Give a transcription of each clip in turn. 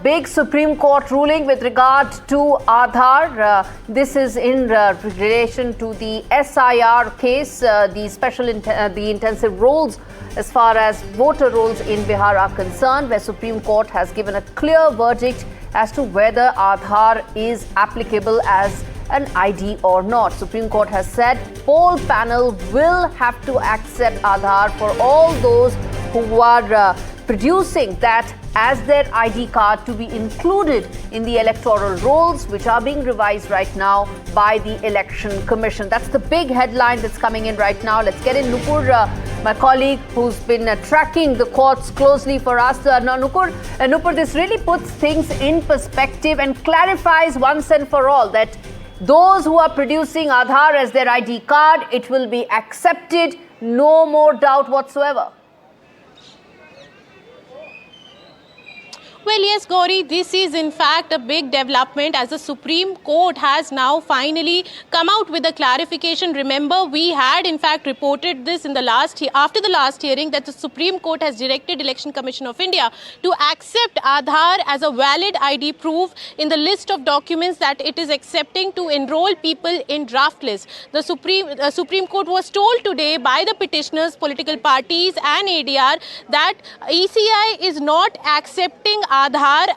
big Supreme Court ruling with regard to Aadhaar. This is in relation to the SIR case, the intensive rolls as far as voter rolls in Bihar are concerned, where Supreme Court has given a clear verdict as to whether Aadhaar is applicable as an ID or not. Supreme Court has said poll panel will have to accept Aadhaar for all those who are producing that as their ID card to be included in the electoral rolls, which are being revised right now by the Election Commission. That's the big headline that's coming in right now. Let's get in Nupur, my colleague who's been tracking the courts closely for us. Now, Nupur, this really puts things in perspective and clarifies once and for all that those who are producing Aadhaar as their ID card, it will be accepted, no more doubt whatsoever. Well, yes, Gauri, this is in fact a big development as the Supreme Court has now finally come out with a clarification. Remember, we had in fact reported this in the after the last hearing that the Supreme Court has directed Election Commission of India to accept Aadhaar as a valid ID proof in the list of documents that it is accepting to enroll people in draft list. The Supreme Court was told today by the petitioners, political parties and ADR that ECI is not accepting Aadhaar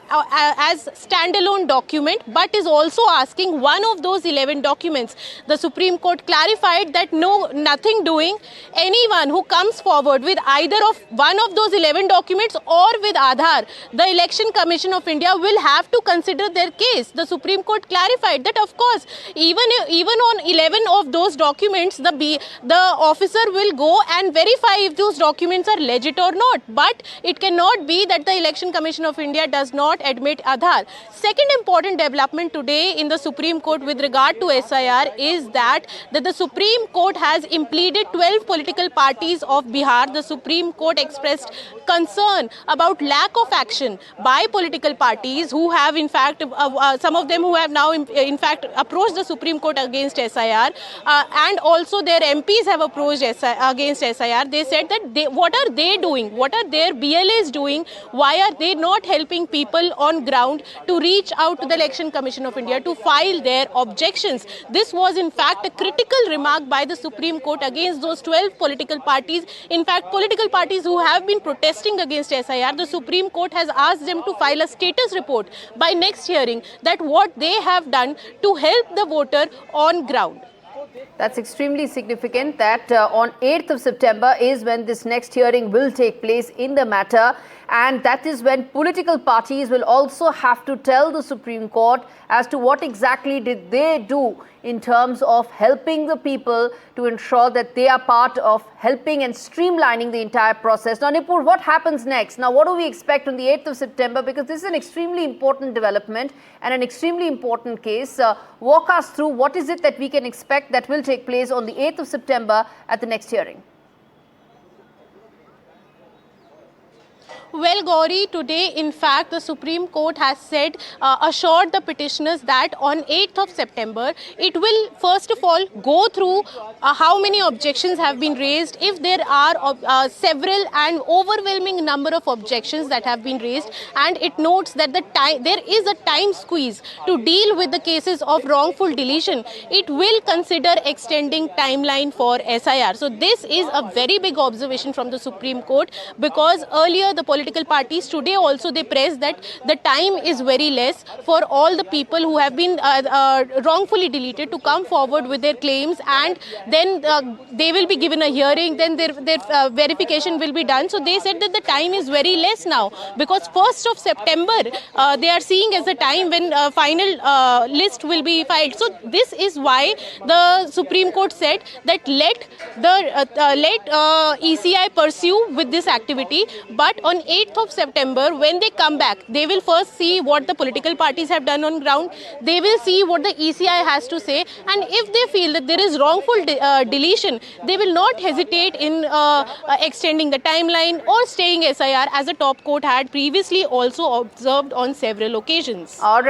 as standalone document, but is also asking one of those 11 documents. The Supreme Court clarified that nothing doing. Anyone who comes forward with either of one of those 11 documents or with Aadhaar, the Election Commission of India will have to consider their case. The Supreme Court clarified that, of course, even on 11 of those documents, the officer will go and verify if those documents are legit or not. But it cannot be that the Election Commission of India does not admit Aadhaar. Second important development today in the Supreme Court with regard to SIR is that the Supreme Court has impleaded 12 political parties of Bihar. The Supreme Court expressed concern about lack of action by political parties who have in fact, some of them who have now in fact approached the Supreme Court against SIR, and also their MPs have approached against SIR. They said that what are they doing? What are their BLAs doing? Why are they not helping people on ground to reach out to the Election Commission of India to file their objections? This was in fact a critical remark by the Supreme Court against those 12 political parties. In fact, political parties who have been protesting against SIR, the Supreme Court has asked them to file a status report by next hearing that what they have done to help the voter on ground. That's extremely significant that on 8th of September is when this next hearing will take place in the matter, and that is when political parties will also have to tell the Supreme Court as to what exactly did they do in terms of helping the people to ensure that they are part of helping and streamlining the entire process. Now, Nupur, what happens next? Now, what do we expect on the 8th of September? Because this is an extremely important development and an extremely important case. Walk us through what is it that we can expect that will take place on the 8th of September at the next hearing. Well, Gauri, today, in fact, the Supreme Court has said, assured the petitioners that on 8th of September, it will first of all go through how many objections have been raised. If there are several and overwhelming number of objections that have been raised, and it notes that there is a time squeeze to deal with the cases of wrongful deletion, it will consider extending timeline for SIR. So this is a very big observation from the Supreme Court, because earlier the political parties today also they press that the time is very less for all the people who have been wrongfully deleted to come forward with their claims, and then they will be given a hearing, then their verification will be done. So they said that the time is very less now, because 1st of September they are seeing as the time when final list will be filed. So this is why the Supreme Court said that let ECI pursue with this activity, but on 8th of September, when they come back, they will first see what the political parties have done on ground. They will see what the ECI has to say, and if they feel that there is wrongful deletion, they will not hesitate in extending the timeline or staying SIR, as the top court had previously also observed on several occasions. All right.